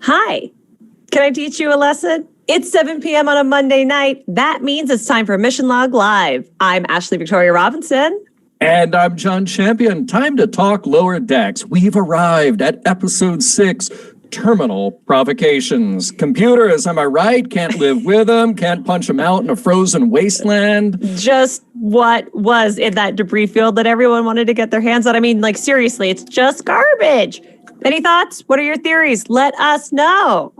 Hi, can I teach you a lesson? It's 7 p.m. on a Monday night. That means it's time for Mission Log Live. I'm Ashley Victoria Robinson. And I'm John Champion. Time to talk Lower Decks. We've arrived at episode 6, Terminal Provocations. Computers, am I right? Can't live with them, can't punch them out in a frozen wasteland. Just what was in that debris field that everyone wanted to get their hands on? I mean, like, seriously, it's just garbage. Any thoughts? What are your theories? Let us know.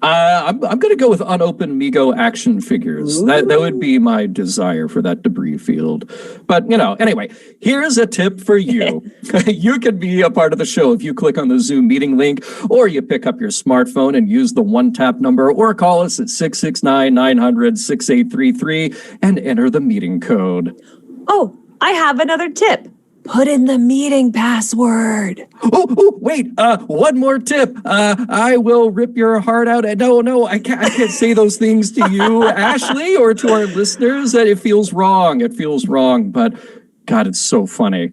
I'm going to go with unopened Mego action figures. That would be my desire for that debris field. But, anyway, here's a tip for you. You can be a part of the show if you click on the Zoom meeting link, or you pick up your smartphone and use the one-tap number, or call us at 669-900-6833 and enter the meeting code. Oh, I have another tip. Put in the meeting password. Wait, one more tip. I will rip your heart out. No, I can't say those things to you, Ashley, or to our listeners. It feels wrong. But God, it's so funny.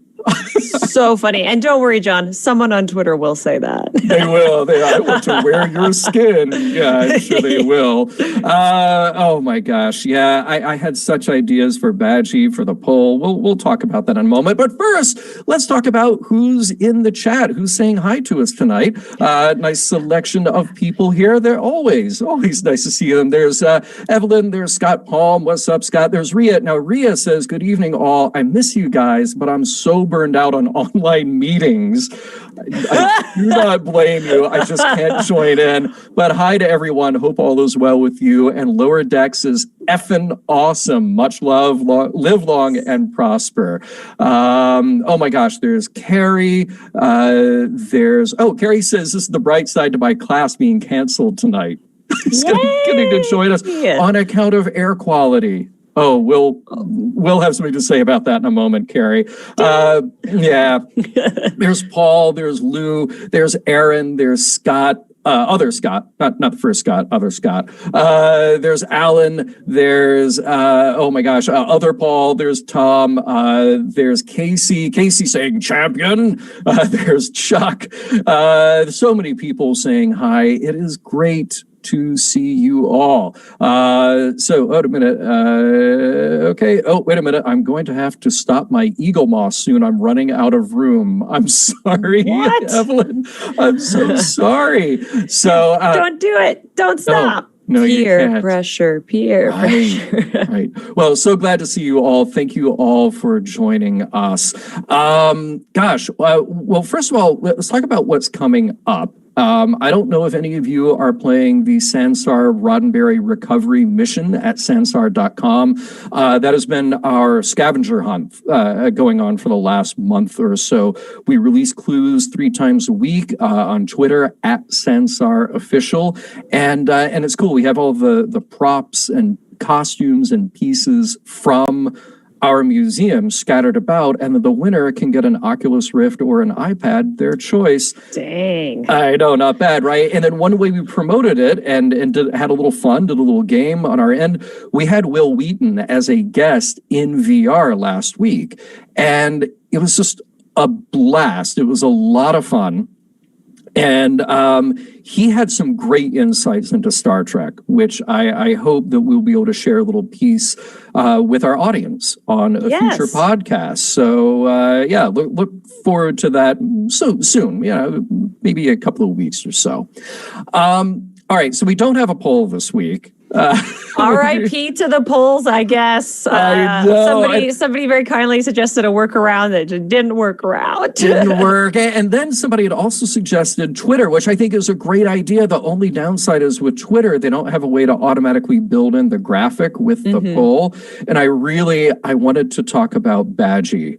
So funny. And don't worry, John, someone on Twitter will say that. They will. I want to wear your skin. Yeah, I'm sure they will. Oh my gosh. Yeah, I had such ideas for Badgey for the poll. We'll talk about that in a moment. But first, let's talk about who's in the chat, who's saying hi to us tonight. Nice selection of people here. They're always nice to see them. There's Evelyn, there's Scott Palm. What's up, Scott? There's Rhea. Now, Rhea says, good evening, all. I miss you guys, but I'm so burned out on online meetings. I do not blame you. I just can't join in. But hi to everyone. Hope all is well with you. And Lower Decks is effing awesome. Much love. Live long and prosper. Oh my gosh. There's Carrie. Carrie says this is the bright side to my class being canceled tonight. He's getting to join us on account of air quality. Oh, we'll have something to say about that in a moment, Carrie. Yeah. There's Paul, there's Lou, there's Aaron, there's Scott, other Scott, not the first Scott, other Scott. There's Alan, there's, other Paul, there's Tom, there's Casey saying champion, there's Chuck. So many people saying hi. It is great to see you all. Wait a minute. I'm going to have to stop my Eagle Moss soon. I'm running out of room. I'm sorry, Evelyn. I'm so sorry. So don't do it. Don't stop. No, peer pressure. Right. Well, so glad to see you all. Thank you all for joining us. Well, first of all, let's talk about what's coming up. I don't know if any of you are playing the Sansar Roddenberry Recovery Mission at sansar.com. That has been our scavenger hunt going on for the last month or so. We release clues 3 times a week on Twitter at Sansar Official. And it's cool. We have all the props and costumes and pieces from our museum scattered about, and the winner can get an Oculus Rift or an iPad, their choice. Dang. I know, not bad, right? And then one way we promoted it and had a little fun, did a little game on our end, we had Will Wheaton as a guest in VR last week. And it was just a blast. It was a lot of fun. And he had some great insights into Star Trek, which I hope that we'll be able to share a little piece with our audience on a future podcast. So, look forward to that so soon, maybe a couple of weeks or so. All right, so we don't have a poll this week. R.I.P. to the polls, I guess. I know. Somebody very kindly suggested a workaround that didn't work around. Didn't work. And then somebody had also suggested Twitter, which I think is a great idea. The only downside is with Twitter, they don't have a way to automatically build in the graphic with the poll. And I wanted to talk about Badgey.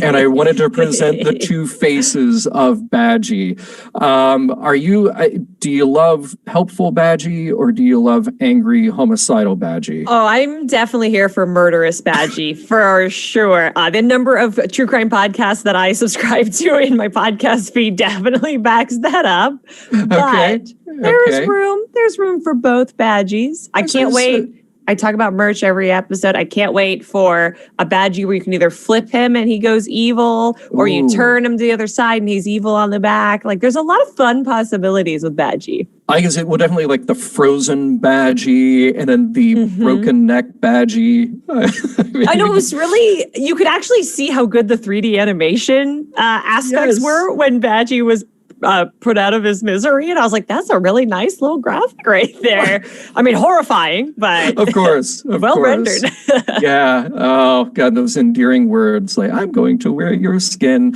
And I wanted to present the two faces of Badgey. Do you love helpful Badgey, or do you love angry homicidal Badgey? Oh, I'm definitely here for murderous Badgey, for sure. The number of true crime podcasts that I subscribe to in my podcast feed definitely backs that up. But there's room for both Badgeys. I can't wait I talk about merch every episode. I can't wait for a Badgey where you can either flip him and he goes evil, or you turn him to the other side and he's evil on the back. Like, there's a lot of fun possibilities with Badgey. I guess it will definitely like the frozen Badgey and then the broken neck Badgey. I know, it was really, you could actually see how good the 3D animation aspects were when Badgey was put out of his misery. And I was like, that's a really nice little graphic right there. I mean, horrifying, but of course, well rendered. Yeah. Oh God, those endearing words like, I'm going to wear your skin.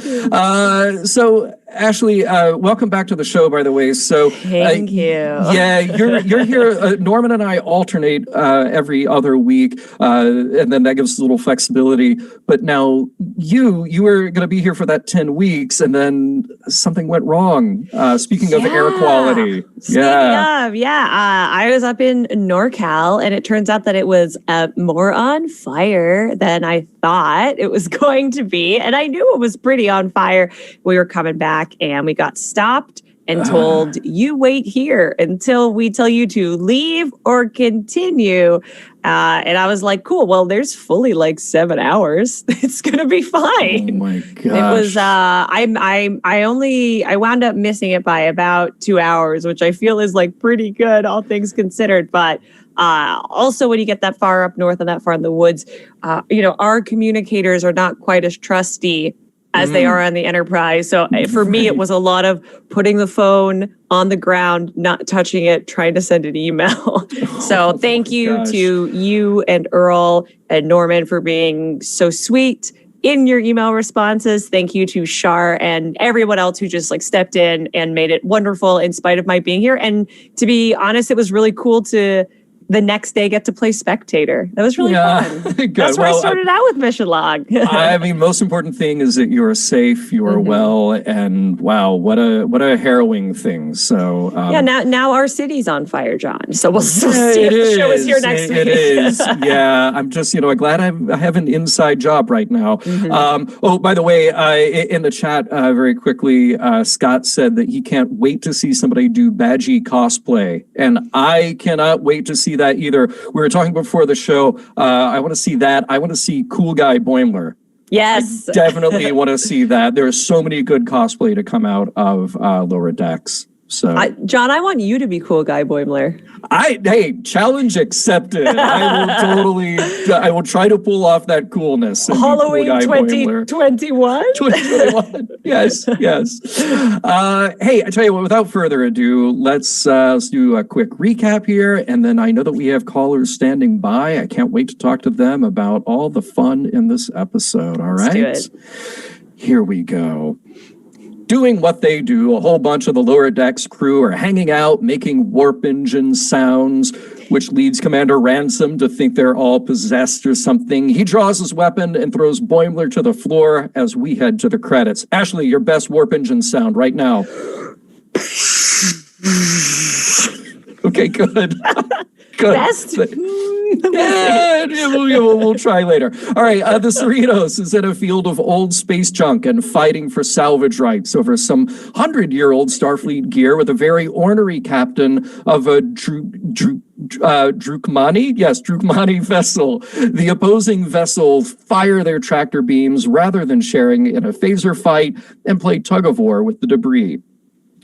So Ashley, welcome back to the show, by the way. So thank you. Yeah, you're here. Norman and I alternate every other week, and then that gives us a little flexibility. But now you were going to be here for that 10 weeks, and then something went wrong. Speaking of air quality. I was up in NorCal, and it turns out that it was more on fire than I thought it was going to be. And I knew it was pretty on fire. We were coming back and we got stopped and told, you wait here until we tell you to leave or continue. And I was like, cool, well, there's fully like 7 hours. It's going to be fine. Oh my gosh. It was, I wound up missing it by about 2 hours, which I feel is like pretty good, all things considered. But also when you get that far up north and that far in the woods, our communicators are not quite as trusty as they are on the Enterprise. So for me, it was a lot of putting the phone on the ground, not touching it, trying to send an email. So thank you to you and Earl and Norman for being so sweet in your email responses. Thank you to Shar and everyone else who just like stepped in and made it wonderful in spite of my being here. And to be honest, it was really cool to the next day get to play spectator. That was really fun. That's where I started out with Mission Log. I mean, most important thing is that you are safe, you are well, and wow, what a harrowing thing. So now our city's on fire, John. So we'll see if the show is here next week. It is. Yeah, I'm just glad I have an inside job right now. By the way, in the chat, very quickly, Scott said that he can't wait to see somebody do Badgey cosplay, and I cannot wait to see that either. We were talking before the show. I want to see that. I want to see Cool Guy Boimler. Yes. I definitely want to see that. There's so many good cosplay to come out of Lower Decks. So, John, I want you to be Cool Guy Boimler. Hey, challenge accepted. I will try to pull off that coolness. Halloween 2021? 2021. Yes. Hey, I tell you what, without further ado, let's do a quick recap here. And then I know that we have callers standing by. I can't wait to talk to them about all the fun in this episode. All right. Let's do it. Here we go. Doing what they do, a whole bunch of the Lower Decks crew are hanging out, making warp engine sounds, which leads Commander Ransom to think they're all possessed or something. He draws his weapon and throws Boimler to the floor as we head to the credits. Ashley, your best warp engine sound right now. Okay, good. Good. Best. We'll try later. All right, the Cerritos is in a field of old space junk and fighting for salvage rights over some 100-year-old Starfleet gear with a very ornery captain of a Drukmani vessel. The opposing vessel fire their tractor beams rather than sharing in a phaser fight and play tug-of-war with the debris.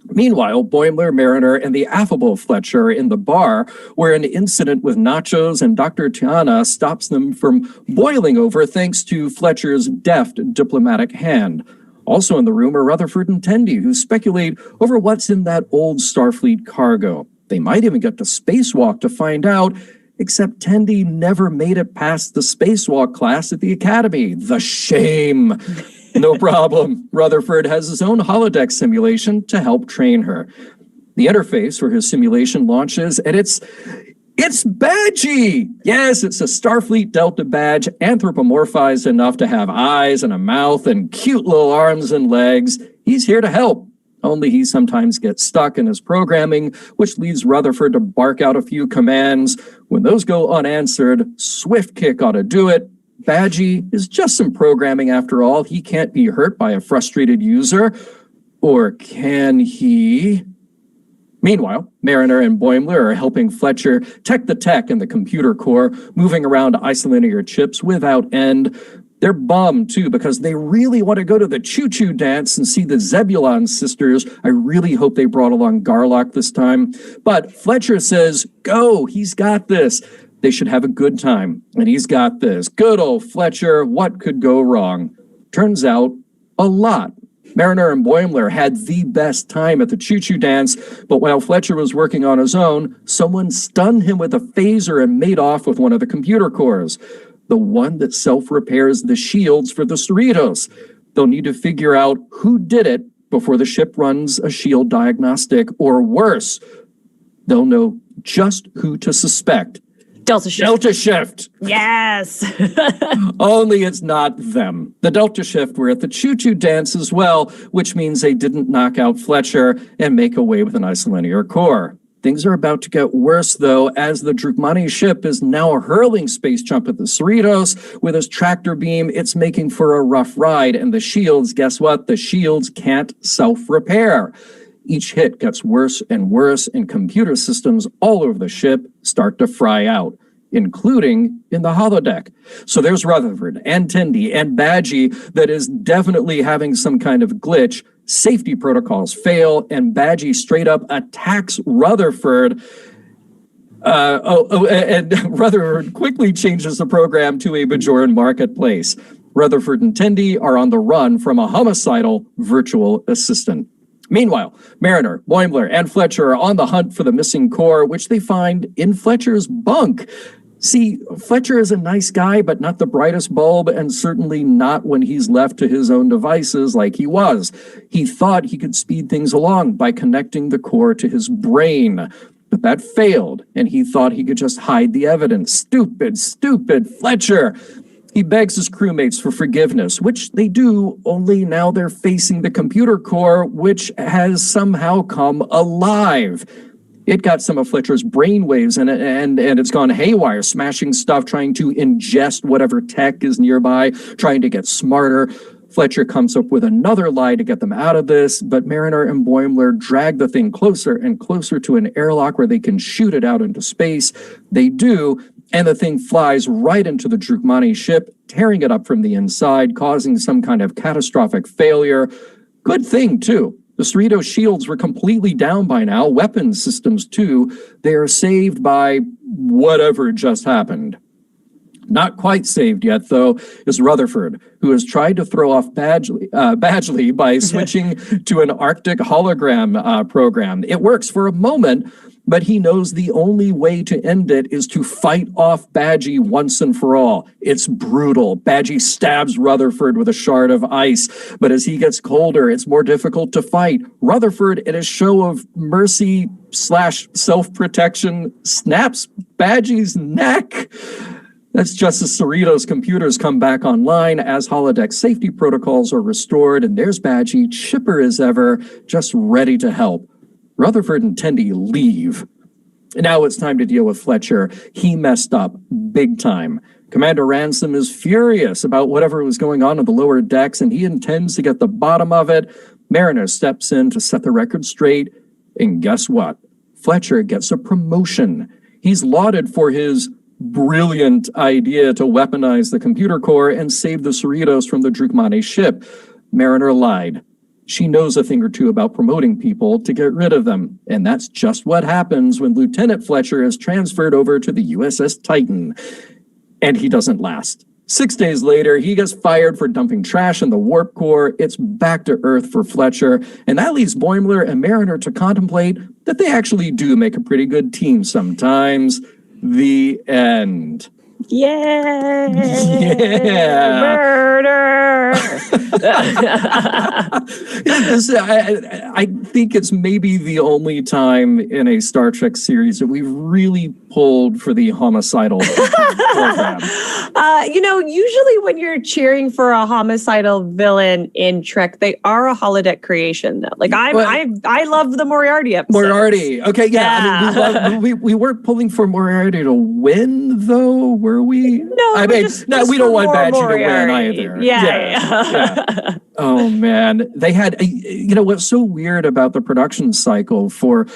Meanwhile, Boimler, Mariner, and the affable Fletcher are in the bar, where an incident with Nachos and Dr. Tiana stops them from boiling over thanks to Fletcher's deft diplomatic hand. Also in the room are Rutherford and Tendi, who speculate over what's in that old Starfleet cargo. They might even get to spacewalk to find out, except Tendi never made it past the spacewalk class at the Academy. The shame! No problem. Rutherford has his own holodeck simulation to help train her. The interface for his simulation launches, and it's Badgey! Yes, it's a Starfleet Delta badge, anthropomorphized enough to have eyes and a mouth and cute little arms and legs. He's here to help. Only he sometimes gets stuck in his programming, which leads Rutherford to bark out a few commands. When those go unanswered, Swift Kick ought to do it. Badgey is just some programming after all. He can't be hurt by a frustrated user. Or can he? Meanwhile, Mariner and Boimler are helping Fletcher tech the tech in the computer core, moving around isolinear chips without end. They're bummed, too, because they really want to go to the choo-choo dance and see the Zebulon sisters. I really hope they brought along Garlock this time. But Fletcher says, go, he's got this. They should have a good time, and he's got this. Good old Fletcher, what could go wrong? Turns out, a lot. Mariner and Boimler had the best time at the choo-choo dance, but while Fletcher was working on his own, someone stunned him with a phaser and made off with one of the computer cores. The one that self-repairs the shields for the Cerritos. They'll need to figure out who did it before the ship runs a shield diagnostic, or worse, they'll know just who to suspect. Delta Shift. Delta Shift. Yes. Only it's not them. The Delta Shift were at the choo-choo dance as well, which means they didn't knock out Fletcher and make away with an isolinear core. Things are about to get worse, though, as the Drukmani ship is now hurling space jump at the Cerritos. With its tractor beam, it's making for a rough ride, and the shields, guess what? The shields can't self-repair. Each hit gets worse and worse, and computer systems all over the ship start to fry out, including in the holodeck. So there's Rutherford and Tendi and Badgey that is definitely having some kind of glitch. Safety protocols fail, and Badgey straight up attacks Rutherford. And Rutherford quickly changes the program to a Bajoran marketplace. Rutherford and Tendi are on the run from a homicidal virtual assistant. Meanwhile, Mariner, Boimler, and Fletcher are on the hunt for the missing core, which they find in Fletcher's bunk. See, Fletcher is a nice guy, but not the brightest bulb, and certainly not when he's left to his own devices like he was. He thought he could speed things along by connecting the core to his brain, but that failed, and he thought he could just hide the evidence. Stupid, stupid Fletcher! He begs his crewmates for forgiveness, which they do, only now they're facing the computer core, which has somehow come alive. It got some of Fletcher's brainwaves in it, and it's gone haywire, smashing stuff, trying to ingest whatever tech is nearby, trying to get smarter. Fletcher comes up with another lie to get them out of this, but Mariner and Boimler drag the thing closer and closer to an airlock where they can shoot it out into space. They do, and the thing flies right into the Drukmani ship, tearing it up from the inside, causing some kind of catastrophic failure. Good thing, too. The Cerritos shields were completely down by now, weapons systems too. They are saved by whatever just happened. Not quite saved yet, though, is Rutherford, who has tried to throw off Badgey by switching to an Arctic hologram program. It works for a moment, but he knows the only way to end it is to fight off Badgey once and for all. It's brutal. Badgey stabs Rutherford with a shard of ice, but as he gets colder, it's more difficult to fight. Rutherford, in a show of mercy / self-protection, snaps Badgey's neck. That's just as Cerritos computers come back online as holodeck safety protocols are restored, and there's Badgey, chipper as ever, just ready to help. Rutherford and Tendi leave. Now it's time to deal with Fletcher. He messed up big time. Commander Ransom is furious about whatever was going on in the lower decks, and he intends to get the bottom of it. Mariner steps in to set the record straight, and guess what? Fletcher gets a promotion. He's lauded for his brilliant idea to weaponize the computer core and save the Cerritos from the Drukmani ship. Mariner lied. She knows a thing or two about promoting people to get rid of them, and that's just what happens when Lieutenant Fletcher is transferred over to the USS Titan. And he doesn't last. 6 days later, he gets fired for dumping trash in the warp core. It's back to Earth for Fletcher, and that leaves Boimler and Mariner to contemplate that they actually do make a pretty good team sometimes. The end. Yay! Yeah. Murder! I think it's maybe the only time in a Star Trek series that we've really pulled for the homicidal program. Usually when you're cheering for a homicidal villain in Trek, they are a holodeck creation, though. Like I love the Moriarty episode. Moriarty. Okay, yeah. I mean, we weren't pulling for Moriarty to win, though, were are we? No, I mean, just we don't want Badgey to win Moriarty. either. Yeah. Oh man, they had. What's so weird about the production cycle for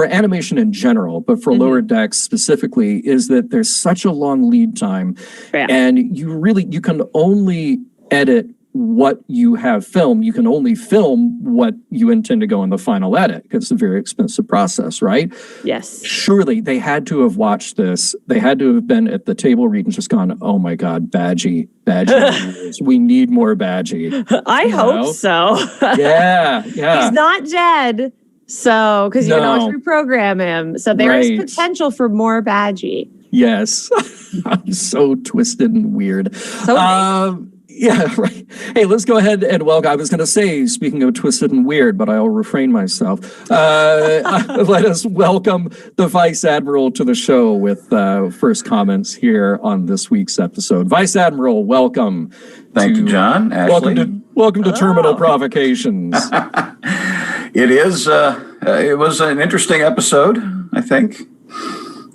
animation in general, but for Lower Decks specifically, is that there's such a long lead time, and you can only edit what you have filmed. You can only film what you intend to go in the final edit because it's a very expensive process, right? Yes. Surely they had to have watched this. They had to have been at the table read and just gone, oh my God, Badgey. We need more Badgey. I hope so. Yeah. He's not dead. So, because you can always reprogram him. So there is potential for more Badgey. Yes. I'm so twisted and weird. So yeah, right. Hey, let's go ahead and welcome. I was going to say, speaking of twisted and weird, but I'll refrain myself. Let us welcome the Vice Admiral to the show with first comments here on this week's episode. Vice Admiral, welcome. Thank you, John. Ashley. Welcome to Terminal Provocations. It was an interesting episode, I think.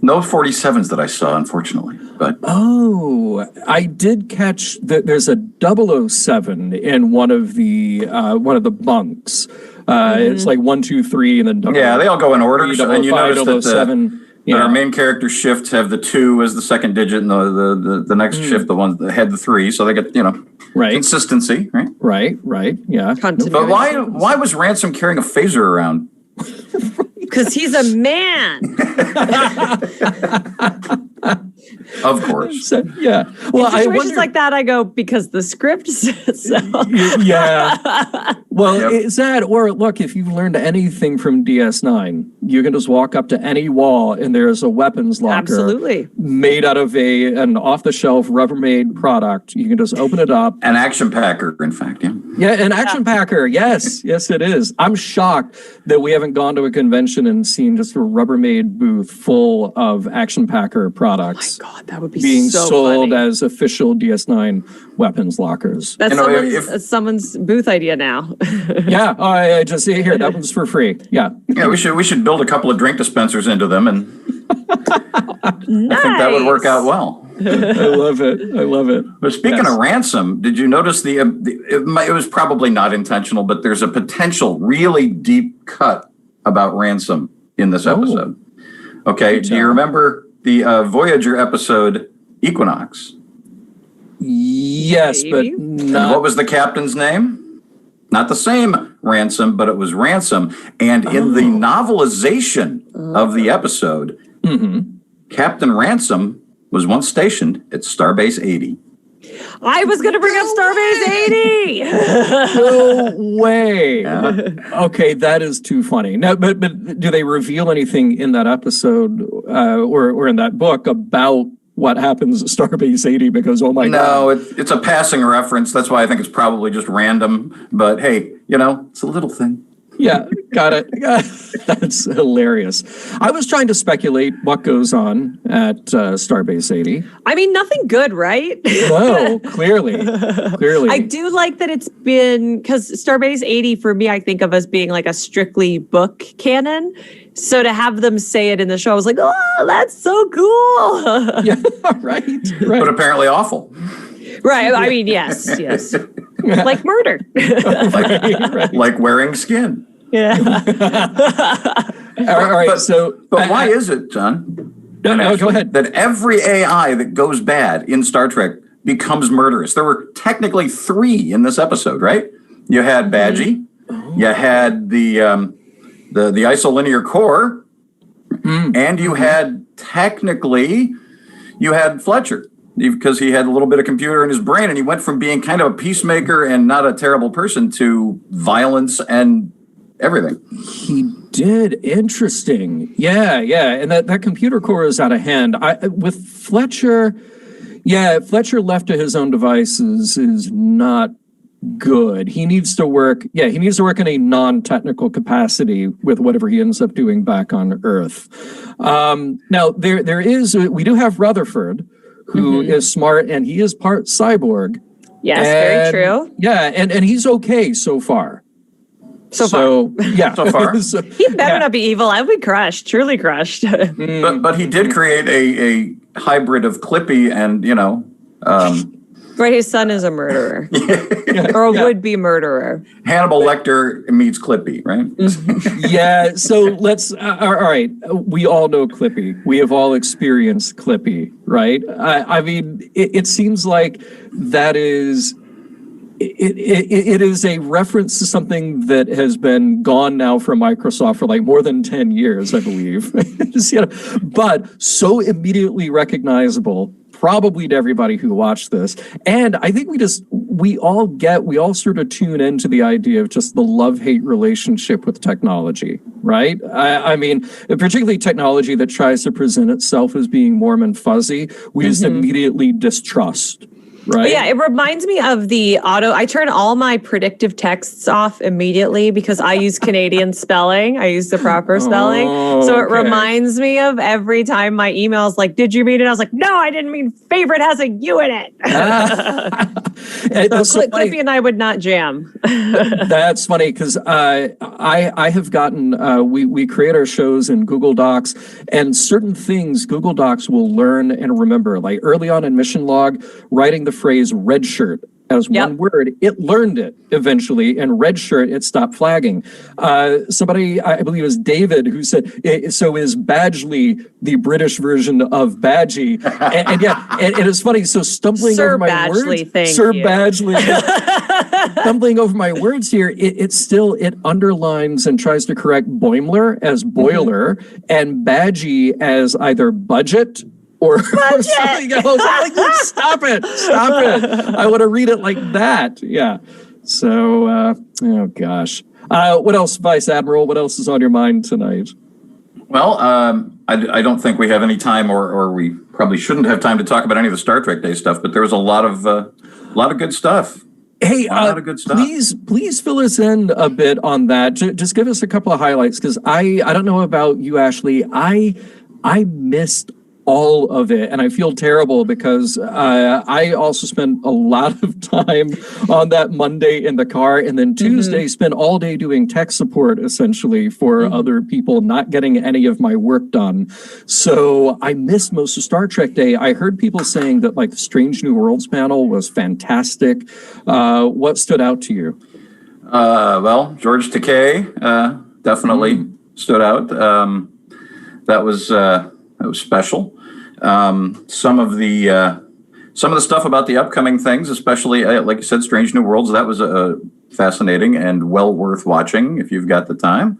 No 47s that I saw, unfortunately. But I did catch that there's a 007 in one of the bunks. It's like 1, 2, 3, and then double. Yeah, they all go in order. So, and you notice that our main character shifts have the 2 as the second digit, and the next shift, the ones that had the 3. So they get consistency, right? Right. Yeah. But why was Ransom carrying a phaser around? Because he's a man. Of course. So, yeah. Well, in situations like that, I go, because the script says so. Yeah. Well, it's that, or look, if you've learned anything from DS9, you can just walk up to any wall and there's a weapons locker. Absolutely. Made out of an off-the-shelf Rubbermaid product. You can just open it up. An action packer, in fact, yeah. Yeah, an action packer. Yes, it is. I'm shocked that we haven't gone to a convention and seen just a Rubbermaid booth full of action packer products. Oh my God, that would be being so sold funny. As official DS9 weapons lockers. That's someone's booth idea now. Yeah, I just see here. That one's for free. Yeah. Yeah, we should build a couple of drink dispensers into them, and I think that would work out well. I love it. But speaking of Ransom, did you notice it was probably not intentional, but there's a potential really deep cut about Ransom in this episode. Okay, do you remember the Voyager episode Equinox? Yes, but not. And what was the captain's name? Not the same Ransom, but it was Ransom. And in the novelization of the episode, Captain Ransom was once stationed at Starbase 80. I was going to bring up Starbase 80. No way. Yeah. Okay, that is too funny. Now, but do they reveal anything in that episode or in that book about what happens at Starbase 80? Because, oh my God. No, it's a passing reference. That's why I think it's probably just random. But hey, it's a little thing. Yeah, got it. That's hilarious. I was trying to speculate what goes on at Starbase 80. I mean, nothing good, right? No, clearly. I do like that it's been, because Starbase 80 for me, I think of as being like a strictly book canon. So to have them say it in the show, I was like, oh, that's so cool. Yeah, right. But apparently awful. Right. I mean, yes. Like murder. Like wearing skin. Yeah. All right. But why is it, John? No, go ahead. That every AI that goes bad in Star Trek becomes murderous. There were technically 3 in this episode, right? You had Badgey. You had the isolinear core. And you had Fletcher. Because he had a little bit of computer in his brain, and he went from being kind of a peacemaker and not a terrible person to violence and everything. He did. Interesting. Yeah. And that computer core is out of hand. With Fletcher, Fletcher left to his own devices is not good. He needs to work. Yeah, he needs to work in a non-technical capacity with whatever he ends up doing back on Earth. Now, we do have Rutherford, who is smart, and he is part cyborg. Yes, very true. Yeah, and he's okay so far. So far. He better not be evil. I'd be crushed, truly crushed. But he did create hybrid of Clippy and, Right, his son is a murderer. Or a would-be murderer. Hannibal Lecter meets Clippy, right? Yeah, so let's, all right, we all know Clippy. We have all experienced Clippy, right? I mean, it seems like that is, it is a reference to something that has been gone now from Microsoft for like more than 10 years, I believe. But so immediately recognizable, probably to everybody who watched this. And I think we all sort of tune into the idea of just the love-hate relationship with technology, right? I mean, particularly technology that tries to present itself as being warm and fuzzy, we just immediately distrust. Right? Yeah, it reminds me of I turn all my predictive texts off immediately because I use Canadian spelling. I use the proper spelling. So it reminds me of every time my email's like, did you mean it? I was like, no, I didn't mean favorite has a U in it. So Clippy and I would not jam. That's funny because I have gotten, we create our shows in Google Docs, and certain things Google Docs will learn and remember. Like early on in Mission Log, writing the phrase red shirt as one word, it learned it eventually, and red shirt, it stopped flagging. Somebody, I believe it was David, who said, so is Badgley the British version of Badgey? And it's funny, so stumbling Sir over my Badgley, words, Sir Badgley, stumbling over my words here, it underlines and tries to correct Boimler as boiler, and Badgey as either budget or something else. I'm like, stop it. I want to read it like that. Yeah. So, oh gosh. What else, Vice Admiral? What else is on your mind tonight? Well, I don't think we have any time, or we probably shouldn't have time to talk about any of the Star Trek Day stuff. But there was a lot of good stuff. Hey, a lot of good stuff. Please fill us in a bit on that. Just give us a couple of highlights, because I don't know about you, Ashley. I missed all of it, and I feel terrible because I also spent a lot of time on that Monday in the car, and then Tuesday spent all day doing tech support essentially for other people, not getting any of my work done. So I missed most of Star Trek Day. I heard people saying that like the Strange New Worlds panel was fantastic. What stood out to you? Well, George Takei definitely stood out. That was special. Some of the stuff about the upcoming things, especially like you said, Strange New Worlds, that was fascinating and well worth watching if you've got the time.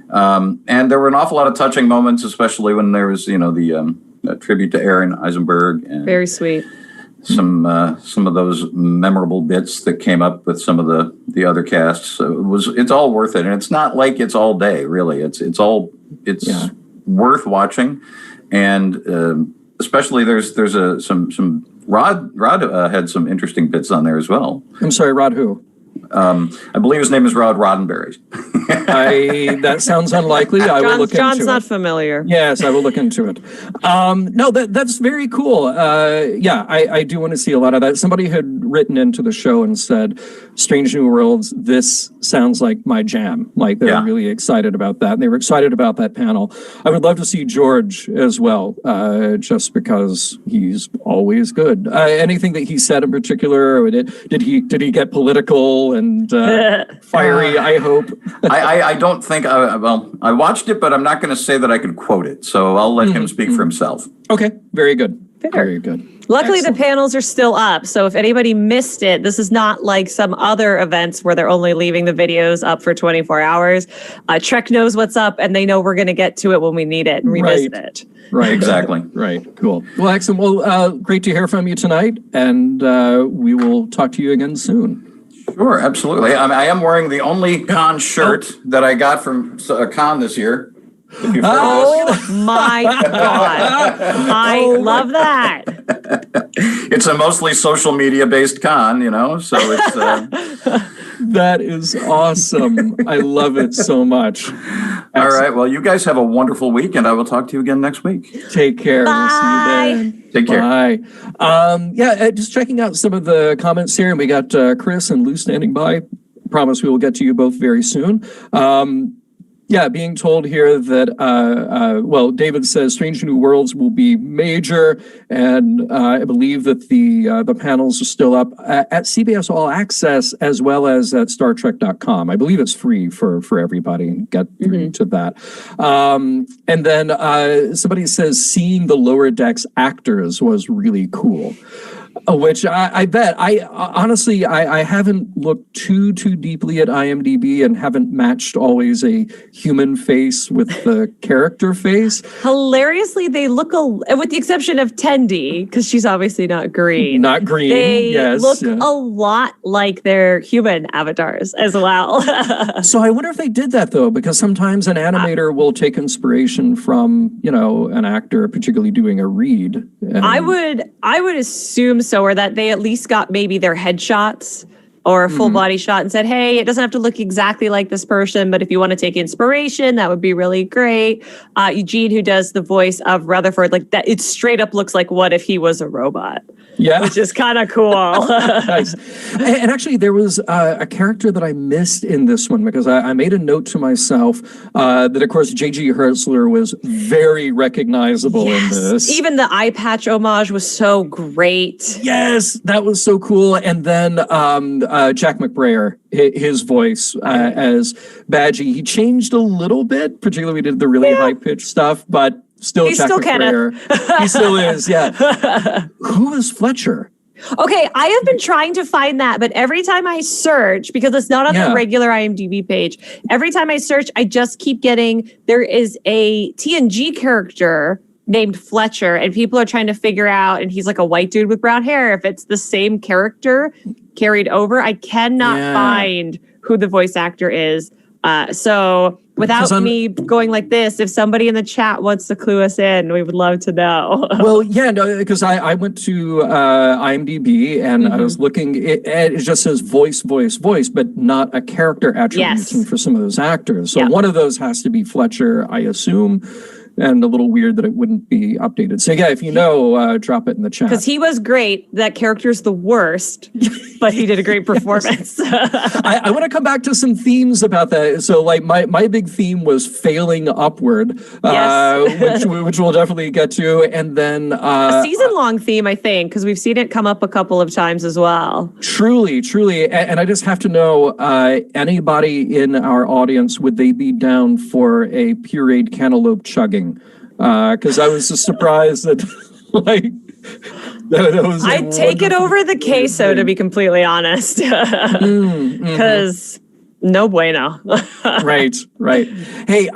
And there were an awful lot of touching moments, especially when there was the tribute to Aaron Eisenberg. And very sweet. Some of those memorable bits that came up with some of the other casts. So it's all worth it, and it's not like it's all day, really. It's worth watching. And especially there's some Rod had some interesting bits on there as well. I'm sorry, Rod who? I believe his name is Rod Roddenberry. That sounds unlikely. I will look into it. John's not familiar. Yes, I will look into it. No, that's very cool. I do want to see a lot of that. Somebody had written into the show and said, Strange New Worlds, this sounds like my jam. Like they're really excited about that. And they were excited about that panel. I would love to see George as well, just because he's always good. Anything that he said in particular, or did he get political and fiery, I hope? I don't think, I watched it, but I'm not going to say that I could quote it. So I'll let him speak for himself. Okay, very good. Fair. Very good. Luckily, Excellent. the panels are still up. So if anybody missed it, this is not like some other events where they're only leaving the videos up for 24 hours. Trek knows what's up, and they know we're going to get to it when we need it and revisit it. Right, exactly. Right, cool. Well, excellent. Well, great to hear from you tonight, and we will talk to you again soon. Sure, absolutely. I am wearing the only con shirt that I got from a con this year. Oh my God. I love that. It's a mostly social media based con, so it's... That is awesome. I love it so much. Excellent. All right. Well, you guys have a wonderful week, and I will talk to you again next week. Take care. Bye. We'll see you then. Take care. Bye. Just checking out some of the comments here, and we got Chris and Lou standing by. Promise we will get to you both very soon. Yeah, being told here that, well, David says Strange New Worlds will be major, and I believe that the panels are still up at CBS All Access as well as at StarTrek.com. I believe it's free for everybody. Get through to that. And then somebody says seeing the Lower Decks actors was really cool. Which I bet. Honestly, I haven't looked too deeply at IMDb and haven't matched always a human face with the character face. Hilariously, they look, with the exception of Tendi, because she's obviously not green. Not green, they yes. look a lot like their human avatars as well. So I wonder if they did that, though, because sometimes an animator will take inspiration from, an actor, particularly doing a read. And I would assume so, or that they at least got maybe their headshots or a full body shot and said, hey, it doesn't have to look exactly like this person, but if you want to take inspiration, that would be really great. Eugene, who does the voice of Rutherford, like that, it straight up looks like what if he was a robot. Yeah. Which is kind of cool. Nice. And actually, there was a character that I missed in this one because I made a note to myself that, of course, J.G. Hertzler was very recognizable in this. Even the eye patch homage was so great. Yes, that was so cool. And then Jack McBrayer, his voice as Badgey, he changed a little bit, particularly we did the really high-pitched stuff, but Still Jack McBrayer. He still is, yeah. Who is Fletcher? Okay, I have been trying to find that, but every time I search, because it's not on the regular IMDb page, every time I search, I just keep getting, there is a TNG character named Fletcher, and people are trying to figure out, and he's like a white dude with brown hair, if it's the same character carried over. I cannot find who the voice actor is. So without me going like this, if somebody in the chat wants to clue us in, we would love to know. Well, yeah, no, because I went to IMDb and I was looking, it just says voice, but not a character attribution for some of those actors. So one of those has to be Fletcher, I assume. And a little weird that it wouldn't be updated. So yeah, if you know, drop it in the chat. Because he was great. That character's the worst, but he did a great performance. I want to come back to some themes about that. So like my big theme was failing upward, which we'll definitely get to. And then a season-long theme, I think, because we've seen it come up a couple of times as well. Truly. And I just have to know, anybody in our audience, would they be down for a pureed cantaloupe chugging? Because I was just surprised that, that was. I'd take it over the queso, to be completely honest. Because no bueno. Right. Hey,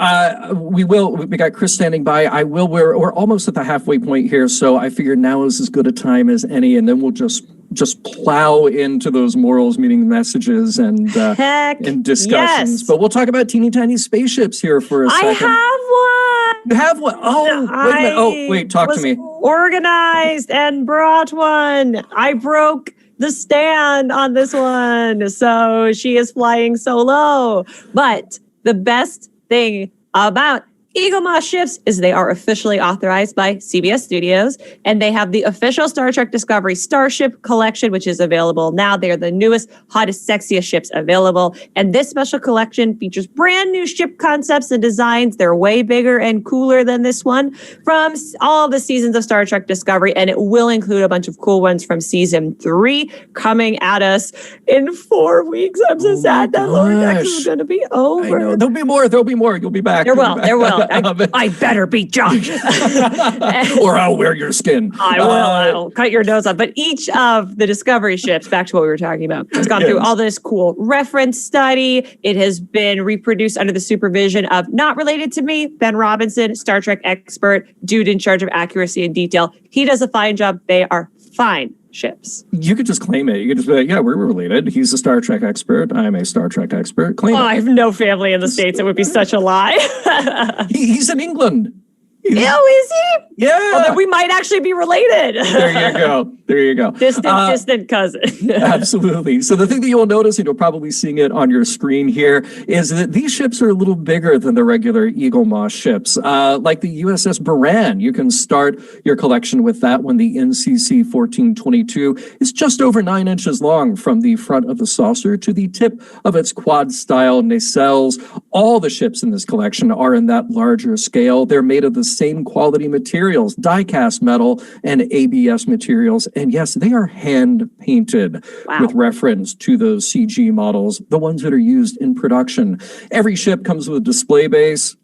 we got Chris standing by. We're almost at the halfway point here, so I figure now is as good a time as any, and then we'll just plow into those morals meaning messages and discussions. Yes. But we'll talk about teeny tiny spaceships here for a second. I have one. You have one? Oh, wait a minute. Oh, wait, talk to me. Organized and brought one. I broke the stand on this one. So she is flying solo. But the best thing about Eagle Moss ships is they are officially authorized by CBS Studios, and they have the official Star Trek Discovery Starship Collection, which is available now. They are the newest, hottest, sexiest ships available. And this special collection features brand new ship concepts and designs. They're way bigger and cooler than this one from all the seasons of Star Trek Discovery. And it will include a bunch of cool ones from season 3 coming at us in 4 weeks. I'm so sad that Lower Decks is going to be over. I know. There'll be more. You'll be back. There will. I better be Josh. Or I'll wear your skin. I will. I'll cut your nose off. But each of the Discovery ships, back to what we were talking about, it's gone through all this cool reference study. It has been reproduced under the supervision of, not related to me, Ben Robinson, Star Trek expert, dude in charge of accuracy and detail. He does a fine job. They are fine ships. You could just claim it. You could just be like, yeah, we're related. He's a Star Trek expert. I'm a Star Trek expert. Claim it. I have no family in the States. It would be such a lie. He's in England. Ew, is he? Yeah. Well, then we might actually be related. There you go. Distant cousin. Absolutely. So the thing that you'll notice, and you'll probably seeing it on your screen here, is that these ships are a little bigger than the regular Eagle Moss ships. Like the USS Buran, you can start your collection with that one. The NCC 1422 is just over 9 inches long from the front of the saucer to the tip of its quad-style nacelles. All the ships in this collection are in that larger scale. They're made of the same quality materials, die-cast metal and ABS materials. And yes, they are hand-painted with reference to those CG models, the ones that are used in production. Every ship comes with a display base.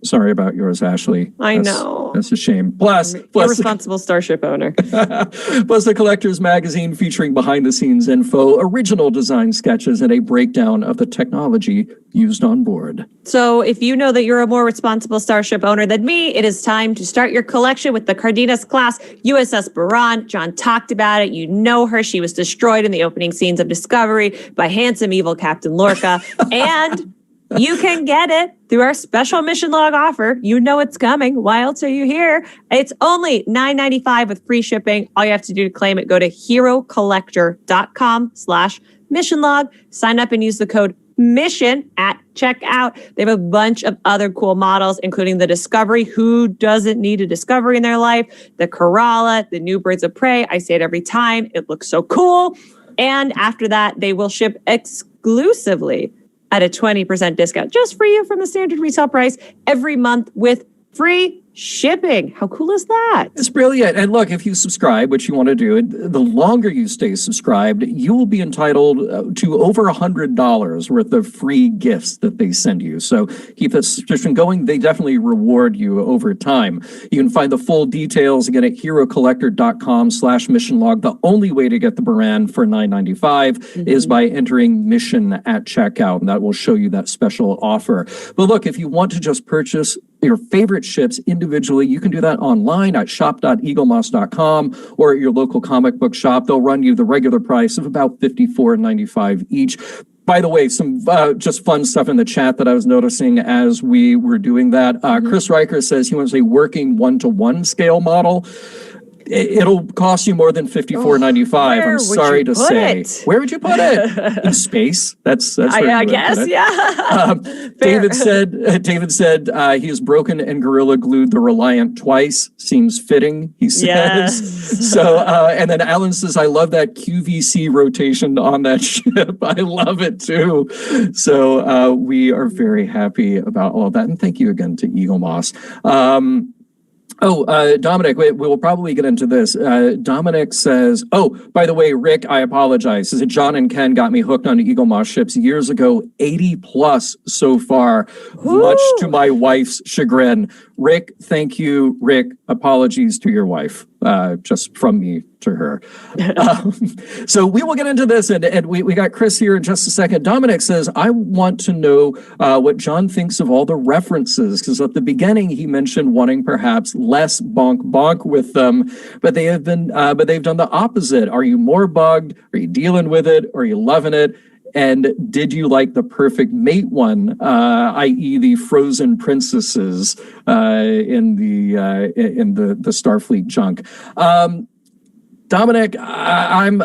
Sorry about yours, Ashley. I know. That's a shame. Plus irresponsible starship owner. Plus the collector's magazine featuring behind-the-scenes info, original design sketches, and a breakdown of the technology used on board. So if you know that you're a more responsible starship owner than me, it is time to start your collection with the Cardenas class USS Buran. John talked about it. You know her. She was destroyed in the opening scenes of Discovery by handsome, evil Captain Lorca. And you can get it through our special mission log offer. You know it's coming. Why else are you here? It's only $9.95 with free shipping. All you have to do to claim it, go to herocollector.com/mission log. Sign up and use the code MISSION at checkout. They have a bunch of other cool models, including the Discovery. Who doesn't need a Discovery in their life? The Corolla, the new Birds of Prey. I say it every time. It looks so cool. And after that, they will ship exclusively at a 20% discount just for you from the standard retail price every month with free shipping. How cool is that? It's brilliant. And look, if you subscribe, which you want to do, the longer you stay subscribed, you will be entitled to over $100 worth of free gifts that they send you. So keep that subscription going. They definitely reward you over time. You can find the full details again at herocollector.com/mission log. The only way to get the Buran for $9.95 is by entering mission at checkout, and that will show you that special offer. But look, if you want to just purchase your favorite ships individually, you can do that online at shop.eaglemoss.com or at your local comic book shop. They'll run you the regular price of about $54.95 each. By the way, some just fun stuff in the chat that I was noticing as we were doing that. Chris Riker says he wants a working 1-to-1 scale model. It'll cost you more than $54.95. I'm sorry to say. Where would you put it? In space. That's I guess. Yeah. David said he has broken and gorilla glued the Reliant twice. Seems fitting, he says. Yes. So and then Alan says, I love that QVC rotation on that ship. I love it too. So we are very happy about all of that. And thank you again to Eagle Moss. Dominic, we'll probably get into this. Dominic says, by the way, Rick, I apologize. Says John and Ken got me hooked on Eagle Moss ships years ago, 80 plus so far, much to my wife's chagrin. Rick, thank you. Rick, apologies to your wife, just from me to her. So we will get into this, and we got Chris here in just a second. Dominic says, I want to know what John thinks of all the references, because at the beginning he mentioned wanting perhaps less bonk with them, but they've done the opposite. Are you more bugged? Are you dealing with it? Are you loving it? And did you like the perfect mate one, i.e., the frozen princesses in the Starfleet junk? Dominic, I'm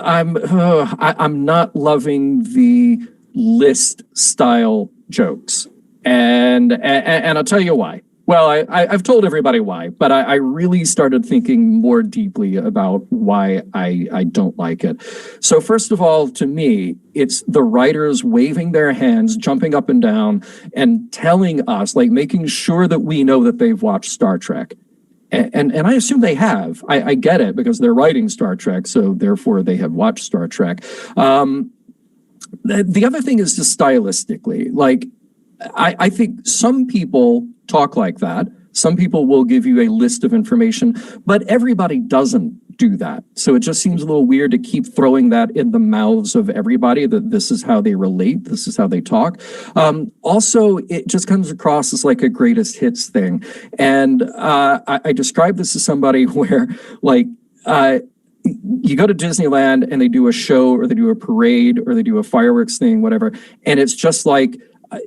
not loving the list style jokes, and I'll tell you why. Well, I've told everybody why, but I really started thinking more deeply about why I don't like it. So first of all, to me, it's the writers waving their hands, jumping up and down, and telling us, like making sure that we know that they've watched Star Trek. And I assume they have. I get it because they're writing Star Trek, so therefore they have watched Star Trek. The other thing is just stylistically, like I think some people talk like that. Some people will give you a list of information, but everybody doesn't do that. So it just seems a little weird to keep throwing that in the mouths of everybody, that this is how they relate, this is how they talk. Also, it just comes across as like a greatest hits thing. And I describe this as somebody where like, you go to Disneyland and they do a show or they do a parade or they do a fireworks thing, whatever. And it's just like,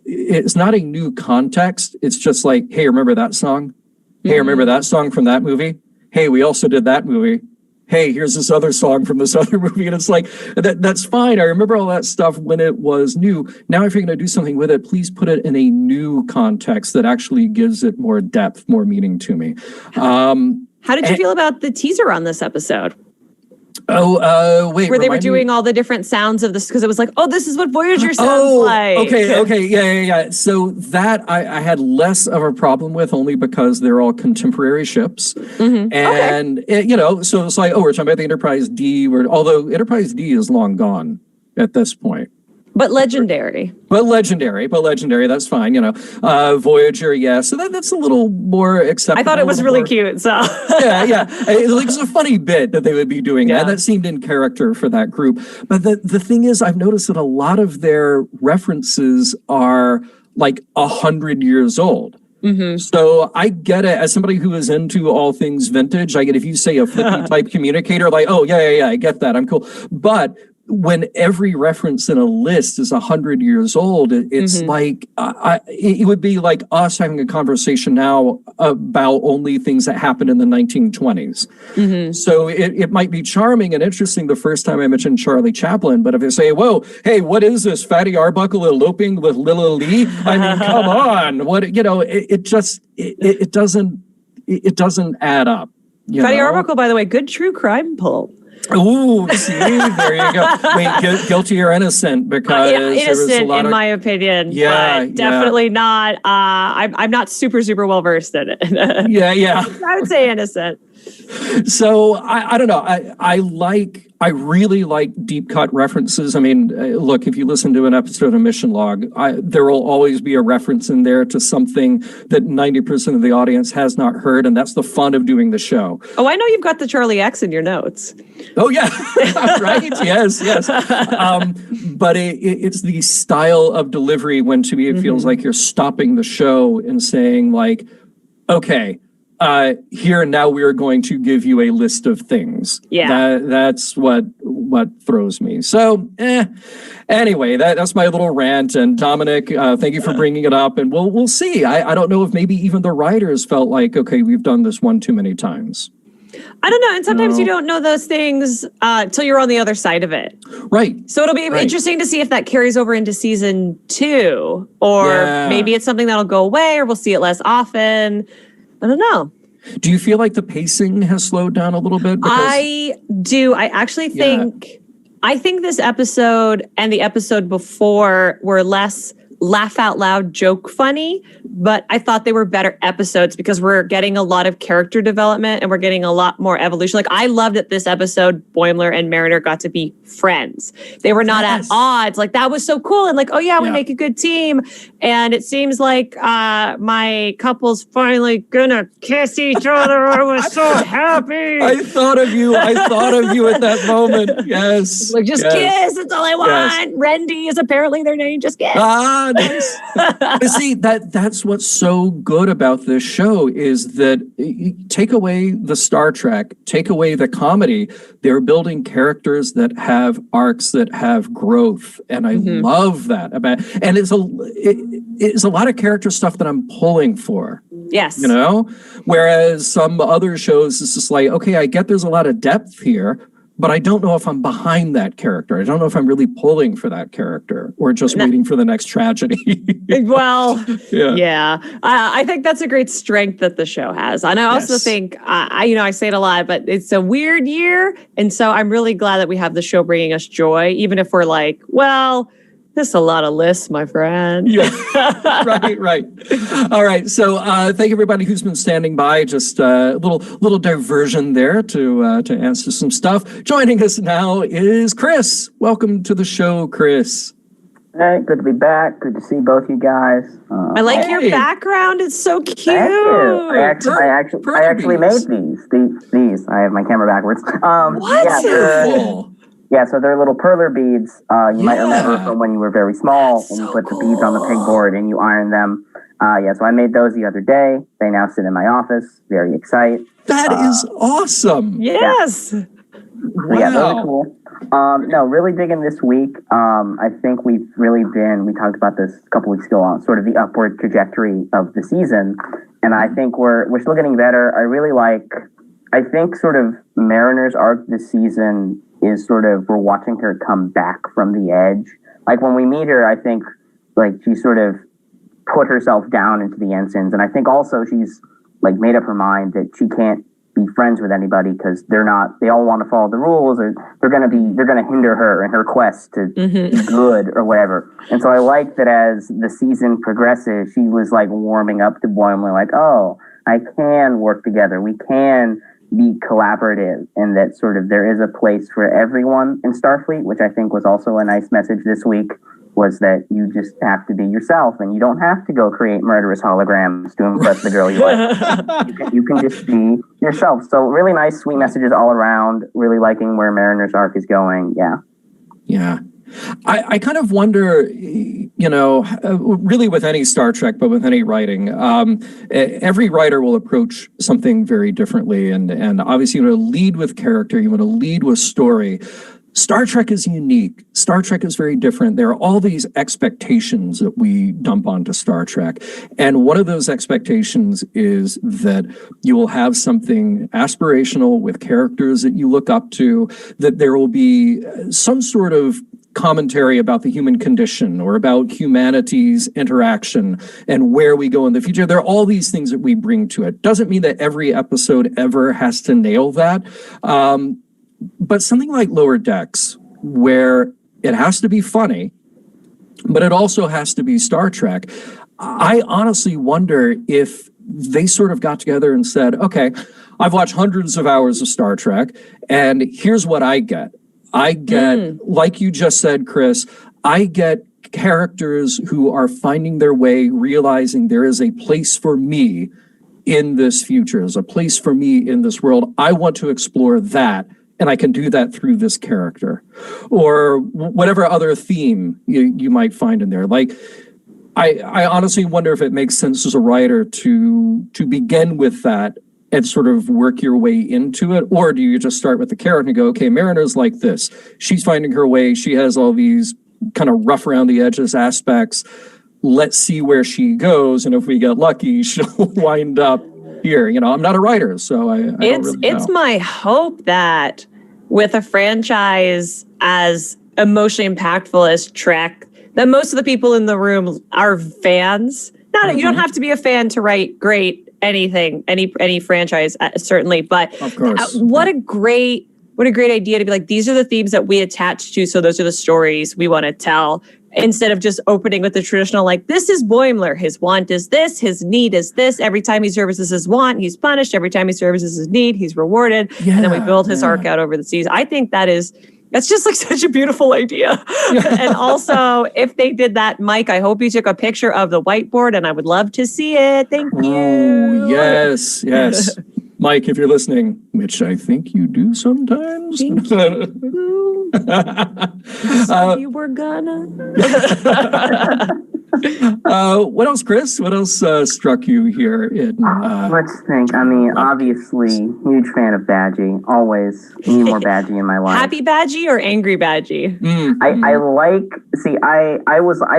it's not a new context. It's just like, hey, remember that song? Hey, remember that song from that movie? Hey, we also did that movie. Hey, here's this other song from this other movie. And it's like, that's fine. I remember all that stuff when it was new. Now, if you're going to do something with it, please put it in a new context that actually gives it more depth, more meaning to me. How did you feel about the teaser on this episode? Wait. Where they were doing all the different sounds of this, because it was like, this is what Voyager sounds like. Okay, yeah. So that I had less of a problem with, only because they're all contemporary ships. And, so it's like, we're talking about the Enterprise D, although Enterprise D is long gone at this point. But legendary. But legendary, that's fine, Voyager, yeah. So that's a little more acceptable. I thought it was really cute, so. yeah. It's a funny bit that they would be doing that. That seemed in character for that group. But the thing is, I've noticed that a lot of their references are like 100 years old. So I get it. As somebody who is into all things vintage, I get if you say a flippy type communicator, like, I get that. I'm cool. But when every reference in a list is 100 years old, it's like it would be like us having a conversation now about only things that happened in the 1920s. So it might be charming and interesting the first time I mentioned Charlie Chaplin, but if I say, "Whoa, hey, what is this? Fatty Arbuckle eloping with Lila Lee?" I mean, come on, what it doesn't add up. Fatty Arbuckle, by the way, good true crime pull. Ooh, see, there you go. Wait, guilty or innocent? Because innocent, in my opinion. Yeah, but definitely not. I'm not super well versed in it. yeah. I would say innocent. So I don't know. I really like deep cut references. I mean, look, if you listen to an episode of Mission Log, there will always be a reference in there to something that 90% of the audience has not heard, and that's the fun of doing the show. Oh, I know you've got the Charlie X in your notes. Oh, yeah. Right? Yes. But it's the style of delivery when, to me, it feels like you're stopping the show and saying, like, okay, here and now we are going to give you a list of things. Yeah. That's what throws me. So, anyway, that's my little rant. And Dominic, thank you for bringing it up. And we'll see. I don't know if maybe even the writers felt like, okay, we've done this one too many times. I don't know. And sometimes you don't know those things till you're on the other side of it. Right. So it'll be interesting to see if that carries over into season 2, or maybe it's something that'll go away, or we'll see it less often. I don't know. Do you feel like the pacing has slowed down a little bit? I do. I actually think, I think this episode and the episode before were less laugh out loud, joke funny, but I thought they were better episodes because we're getting a lot of character development and we're getting a lot more evolution. Like, I loved that this episode, Boimler and Mariner got to be friends. They were not at odds. Like, that was so cool. And like, we make a good team. And it seems like my couple's finally gonna kiss each other. I was so happy. I thought of you at that moment. Yes. Like, just kiss. That's all I want. Yes. Rendy is apparently their name. Just kiss. Nice. But see, that's what's so good about this show is that take away the Star Trek, take away the comedy, they're building characters that have arcs, that have growth, and I love that about. And it's a lot of character stuff that I'm pulling for. Yes, whereas some other shows it's just like, okay, I get there's a lot of depth here, but I don't know if I'm behind that character. I don't know if I'm really pulling for that character or just waiting for the next tragedy. Well, yeah. I think that's a great strength that the show has. And I also think, I say it a lot, but it's a weird year. And so I'm really glad that we have the show bringing us joy, even if we're like, well, this is a lot of lists, my friend. Yeah, right. All right. So thank everybody who's been standing by. Just a little diversion there to answer some stuff. Joining us now is Chris. Welcome to the show, Chris. Hey, good to be back. Good to see both you guys. I like your background. It's so cute. Thank you. I actually made these. I have my camera backwards. What? Yeah, so they're little perler beads. You might remember from when you were very small, and you put the beads on the pegboard and you iron them. So I made those the other day. They now sit in my office. Very excited. That is awesome. Yes. Wow. Yeah, really cool. No, really digging this week. I think we talked about this a couple weeks ago on sort of the upward trajectory of the season. And I think we're still getting better. I think sort of Mariner's arc this season is sort of, we're watching her come back from the edge. Like when we meet her, I think like she sort of put herself down into the ensigns. And I think also she's like made up her mind that she can't be friends with anybody because they all want to follow the rules, or they're going to hinder her in her quest to be good or whatever. And so I like that as the season progresses, she was like warming up to Boimler, like, oh, I can work together. We can be collaborative, and that sort of there is a place for everyone in Starfleet, which I think was also a nice message this week, was that you just have to be yourself and you don't have to go create murderous holograms to impress the girl you like. You can just be yourself. So really nice, sweet messages all around. Really liking where Mariner's arc is going. Yeah. Yeah. I kind of wonder, really with any Star Trek, but with any writing, every writer will approach something very differently. And obviously you want to lead with character, you want to lead with story. Star Trek is unique. Star Trek is very different. There are all these expectations that we dump onto Star Trek. And one of those expectations is that you will have something aspirational with characters that you look up to, that there will be some sort of commentary about the human condition or about humanity's interaction and where we go in the future. There are all these things that we bring to it. Doesn't mean that every episode ever has to nail that. But something like Lower Decks, where it has to be funny, but it also has to be Star Trek, I honestly wonder if they sort of got together and said, okay, I've watched hundreds of hours of Star Trek, and here's what I get. I get, like you just said, Chris, I get characters who are finding their way, realizing there is a place for me in this future, there's a place for me in this world. I want to explore that. And I can do that through this character, or whatever other theme you might find in there. Like, I honestly wonder if it makes sense as a writer to begin with that and sort of work your way into it, or do you just start with the character and go, okay, Mariner's like this. She's finding her way. She has all these kind of rough around the edges aspects. Let's see where she goes, and if we get lucky, she'll wind up here. I'm not a writer, so I don't really know. It's my hope that with a franchise as emotionally impactful as Trek, that most of the people in the room are fans. You don't have to be a fan to write great anything, any franchise, certainly. But of course, what a great idea to be like, these are the themes that we attach to, so those are the stories we want to tell. Instead of just opening with the traditional, like, this is Boimler, his want is this, his need is this. Every time he services his want, he's punished. Every time he services his need, he's rewarded. Yeah, and then we build his arc out over the season. I think that's just like such a beautiful idea. And also, if they did that, Mike, I hope you took a picture of the whiteboard, and I would love to see it. Thank you. Oh, yes. Mike, if you're listening, which I think you do sometimes. Thank you. So you were gonna. What else, Chris? What else struck you here? Let's think. I mean, obviously, huge fan of Badgey. Always need more Badgey in my life. Happy Badgey or angry Badgey? I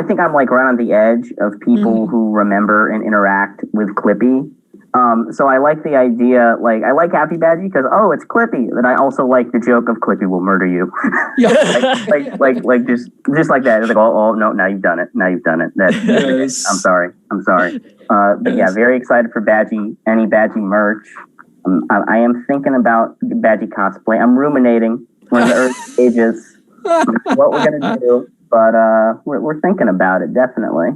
think I'm like right on the edge of people who remember and interact with Clippy. So I like the idea, like, I like Happy Badgey because, oh, it's Clippy. But I also like the joke of Clippy will murder you. Yeah. like just like that. It's like, oh, no, now you've done it. Yes. I'm sorry. But yeah, very excited for Badgey, any Badgey merch. I am thinking about Badgey cosplay. I'm ruminating. We're in the early stages. What we're going to do. But we're thinking about it, definitely.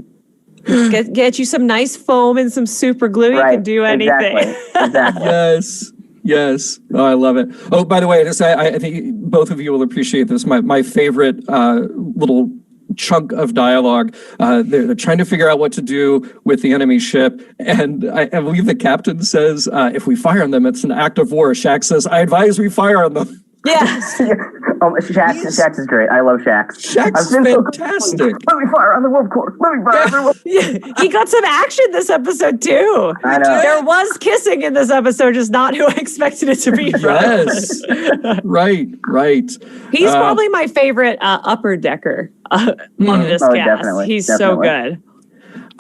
Get you some nice foam and some super glue. Right. You can do anything. Exactly. Yes. Oh, I love it. Oh, by the way, I think both of you will appreciate this. My favorite little chunk of dialogue. They're trying to figure out what to do with the enemy ship. And I believe the captain says, if we fire on them, it's an act of war. Shaq says, I advise we fire on them. Yes. Shax is great. I love Shax. Shax is fantastic. Let me fire on the wolf core. Let me fire on the wolf. Yeah, he got some action this episode too. I know. There was kissing in this episode, just not who I expected it to be. Yes. Right. He's probably my favorite upper decker on this cast. Definitely, He's definitely. so good.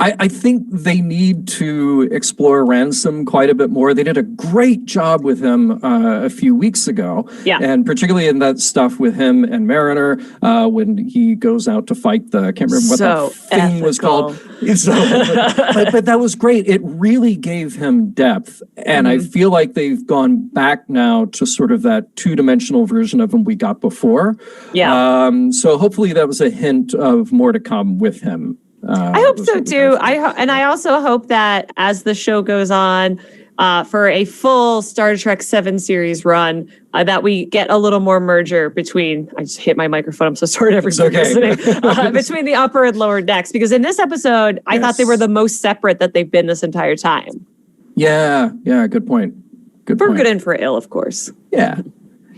I think they need to explore Ransom quite a bit more. They did a great job with him a few weeks ago. Yeah. And particularly in that stuff with him and Mariner when he goes out to fight I can't remember what that thing was called. So, but that was great. It really gave him depth. And I feel like they've gone back now to sort of that two-dimensional version of him we got before. Yeah. So hopefully that was a hint of more to come with him. I hope so too. I also hope that as the show goes on, for a full Star Trek 7 series run, that we get a little more merger between. I just hit my microphone. I'm so sorry to everybody listening. Between the upper and lower decks, because in this episode, I thought they were the most separate that they've been this entire time. Yeah. Good point. For good and for ill, of course. Yeah.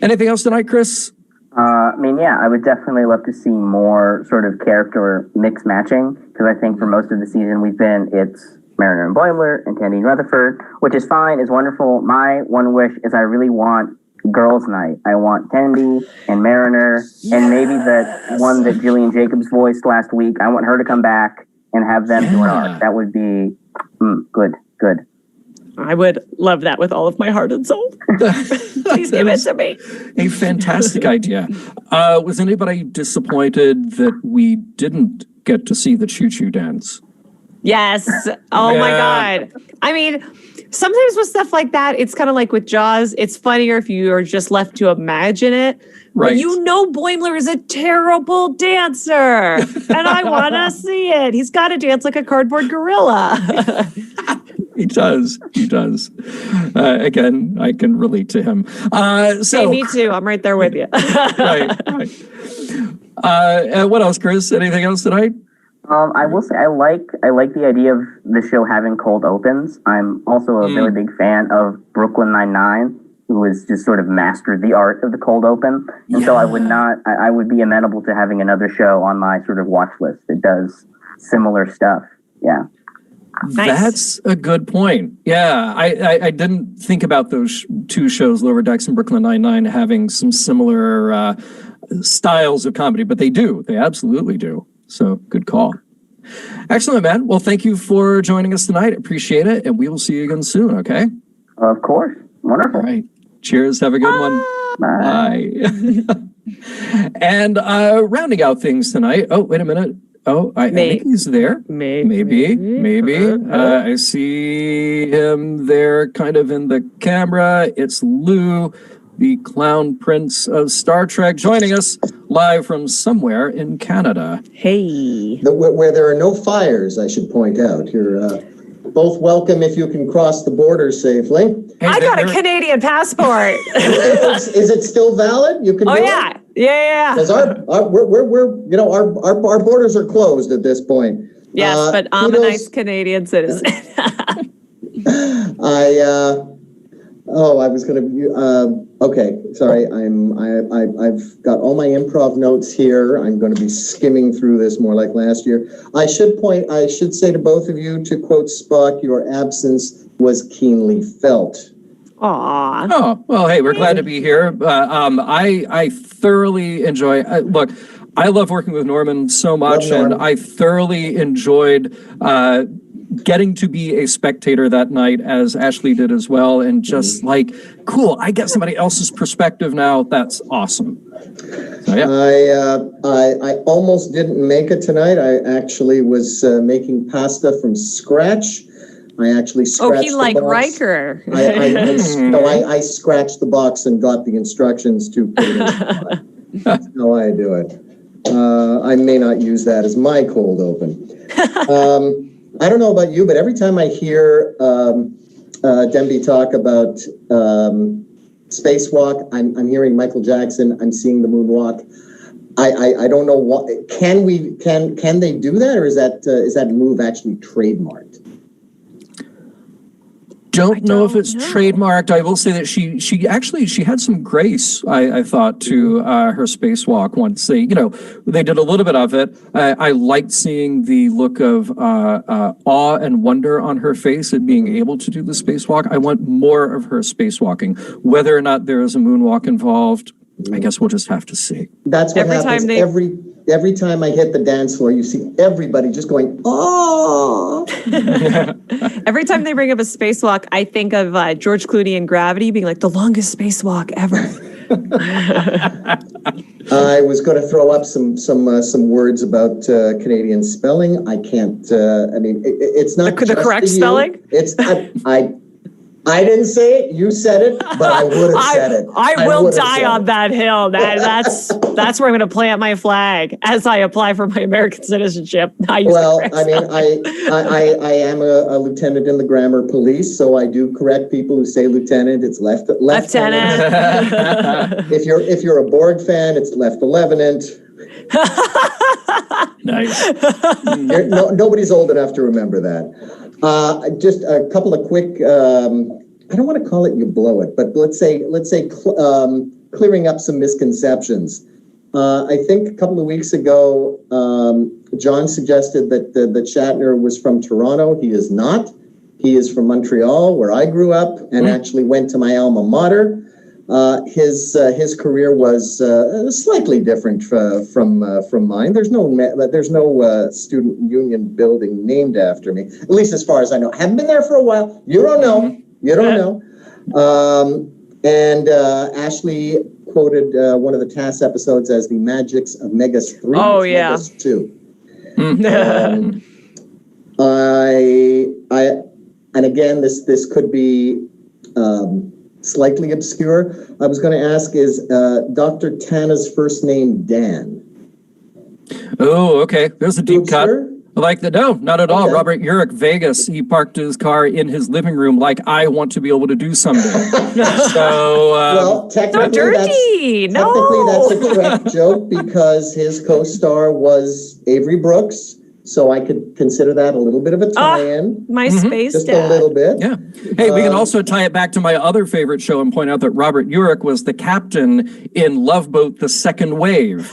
Anything else tonight, Chris? I would definitely love to see more sort of character mix matching, because I think for most of the season it's Mariner and Boimler and Tandy and Rutherford, which is fine, is wonderful. My one wish is I really want girls' night. I want Tandy and Mariner, and maybe that one that Jillian Jacobs voiced last week. I want her to come back and have them do an arc. That would be good. I would love that with all of my heart and soul. Please give it to me. A fantastic idea. Was anybody disappointed that we didn't get to see the choo-choo dance? Yes. Oh my God. I mean, sometimes with stuff like that, it's kind of like with Jaws. It's funnier if you are just left to imagine it. Right. But you know Boimler is a terrible dancer. And I want to see it. He's got to dance like a cardboard gorilla. He does. Again, I can relate to him. Hey, me too. I'm right there with you. right. What else, Chris? Anything else tonight? I will say I like the idea of the show having cold opens. I'm also a really big fan of Brooklyn Nine-Nine, who has just sort of mastered the art of the cold open. And so I would be amenable to having another show on my sort of watch list that does similar stuff. Yeah. Nice. That's a good point. Yeah, I didn't think about those two shows, Lower Decks and Brooklyn Nine-Nine, having some similar styles of comedy, but they do. They absolutely do. So good call. Excellent, man. Well, thank you for joining us tonight. Appreciate it. And we will see you again soon, okay? Of course. Wonderful. All right. Cheers. Have a good one. Bye. And rounding out things tonight. Oh, wait a minute. Oh, I think he's there. Maybe. I see him there kind of in the camera. It's Lou, the clown prince of Star Trek, joining us live from somewhere in Canada. Hey. Where there are no fires, I should point out. You're both welcome if you can cross the border safely. Hey, I got a Canadian passport. Is it still valid? You can. Oh yeah. Because our borders are closed at this point. Yes, but I'm a nice Canadian citizen. I was going to. Okay, sorry. I've got all my improv notes here. I'm going to be skimming through this more like last year. I should say to both of you, to quote Spock, your absence was keenly felt. Aw. Oh, well, hey, we're glad to be here. I thoroughly enjoy. Look, I love working with Norman so much, and I thoroughly enjoyed getting to be a spectator that night, as Ashley did as well, and just cool, I get somebody else's perspective now. That's awesome. So, yeah. I almost didn't make it tonight. I actually was making pasta from scratch. I actually scratched he like Riker. I scratched the box and got the instructions to put it in. That's how I do it. I may not use that as my cold open. I don't know about you, but every time I hear Demby talk about spacewalk, I'm hearing Michael Jackson. I'm seeing the moonwalk. I don't know what can they do that, or is that move actually trademarked? don't know if it's trademarked. I will say that she had some grace, I thought, to her spacewalk once they did a little bit of it. I liked seeing the look of awe and wonder on her face at being able to do the spacewalk. I want more of her spacewalking. Whether or not there is a moonwalk involved, I guess we'll just have to see. That's what happens every time I hit the dance floor. You see everybody just going, oh. Every time they bring up a spacewalk, I think of George Clooney in Gravity being like the longest spacewalk ever. I was going to throw up some words about Canadian spelling. I can't. It's not the correct spelling. It's I didn't say it. You said it, but I would have said it. I will die on that hill. That's where I'm going to plant my flag as I apply for my American citizenship. I am a lieutenant in the grammar police, so I do correct people who say lieutenant. It's lieutenant. If you're a Borg fan, it's left-lieutenant. Nice. Nobody's old enough to remember that. Just a couple of quick, I don't want to call it you blow it, but let's say clearing up some misconceptions. I think a couple of weeks ago, John suggested that Shatner was from Toronto. He is not. He is from Montreal, where I grew up, and actually went to my alma mater. His career was slightly different from mine. There's no student union building named after me, at least as far as I know. I haven't been there for a while. You don't know. And Ashley quoted one of the TASS episodes as the magics of Megas 3. Oh, yeah. Megas 2. And again, this could be slightly obscure. I was going to ask, is Dr. Tana's first name Dan? Oh, okay. There's a deep cut. Sir? I like that. No, not at all. Okay. Robert Urich, Vegas. He parked his car in his living room like I want to be able to do someday. So, well, technically that's a correct joke because his co-star was Avery Brooks. So I could consider that a little bit of a tie-in. My space just dad. a little bit. Yeah. Hey, we can also tie it back to my other favorite show and point out that Robert Urich was the captain in Love Boat: The Second Wave.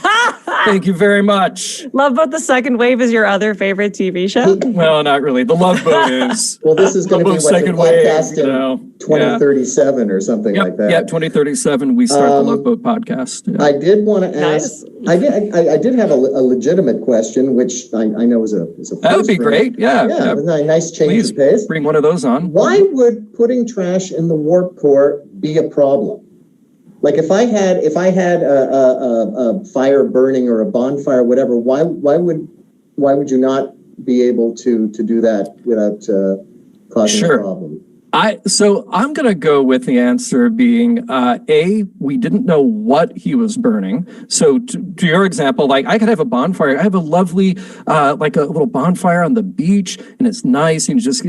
Thank you very much. Love Boat: The Second Wave is your other favorite TV show? Well, not really. The Love Boat is. Well, this is going to be what the podcast in 2037 or something like that. Yeah, 2037 we start the Love Boat podcast. Yeah. I did want to ask. I did have a legitimate question, which I know is a first. That would be great. Yeah. A nice change of pace. Bring one of those on. Why would putting trash in the warp core be a problem? Like if I had a fire burning or a bonfire, or whatever, why would you not be able to do that without causing a problem? So I'm going to go with the answer being, we didn't know what he was burning. So to your example, like I could have a bonfire. I have a lovely, like a little bonfire on the beach and it's nice and just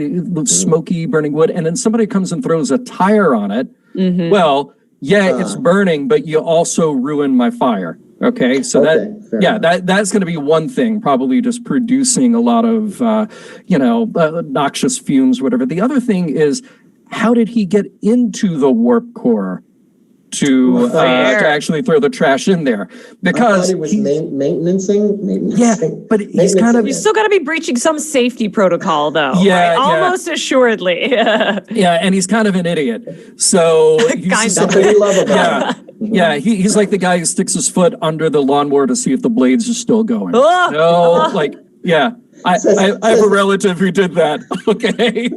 smoky burning wood. And then somebody comes and throws a tire on it. Mm-hmm. Well, it's burning, but you also ruin my fire. Okay, so that's going to be one thing, probably just producing a lot of, noxious fumes, whatever. The other thing is, how did he get into the warp core to actually throw the trash in there? Because he was maintenancing. Yeah, but he's kind of... You still got to be breaching some safety protocol, though. Yeah, right? Almost assuredly. Yeah, and he's kind of an idiot. So that's what we love about him. Yeah, he's like the guy who sticks his foot under the lawnmower to see if the blades are still going. I have a relative who did that. Okay.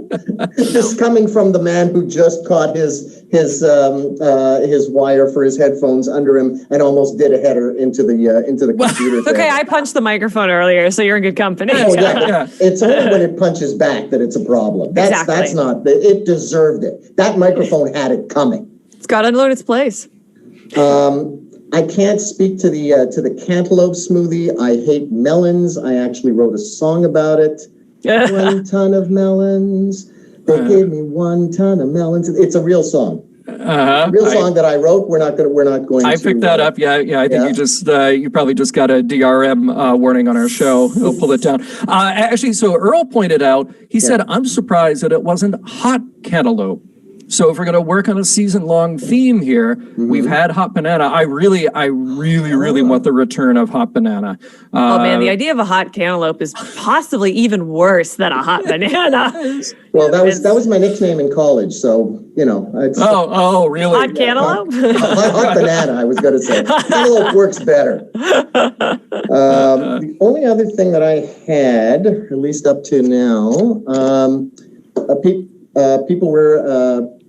This is coming from the man who just caught his wire for his headphones under him and almost did a header into the computer. Okay, I punched the microphone earlier, so you're in good company. Oh, yeah. It's only when it punches back that it's a problem. That's not. It deserved it. That microphone had it coming. It's got to learn its place. I can't speak to the cantaloupe smoothie. I hate melons. I actually wrote a song about it. 1 ton of melons. They gave me 1 ton of melons. It's a real song. Real song that I wrote. We're not going to. I picked that up. Yeah. I think you probably just got a DRM warning on our show. We'll pull it down. Actually, so Earl pointed out, he said, I'm surprised that it wasn't hot cantaloupe. So if we're going to work on a season-long theme here, we've had hot banana. I really want the return of hot banana. Oh man, the idea of a hot cantaloupe is possibly even worse than a hot banana. Well, that was my nickname in college, so it's really? Hot cantaloupe? hot banana. I was going to say cantaloupe works better. The only other thing that I had, at least up to now,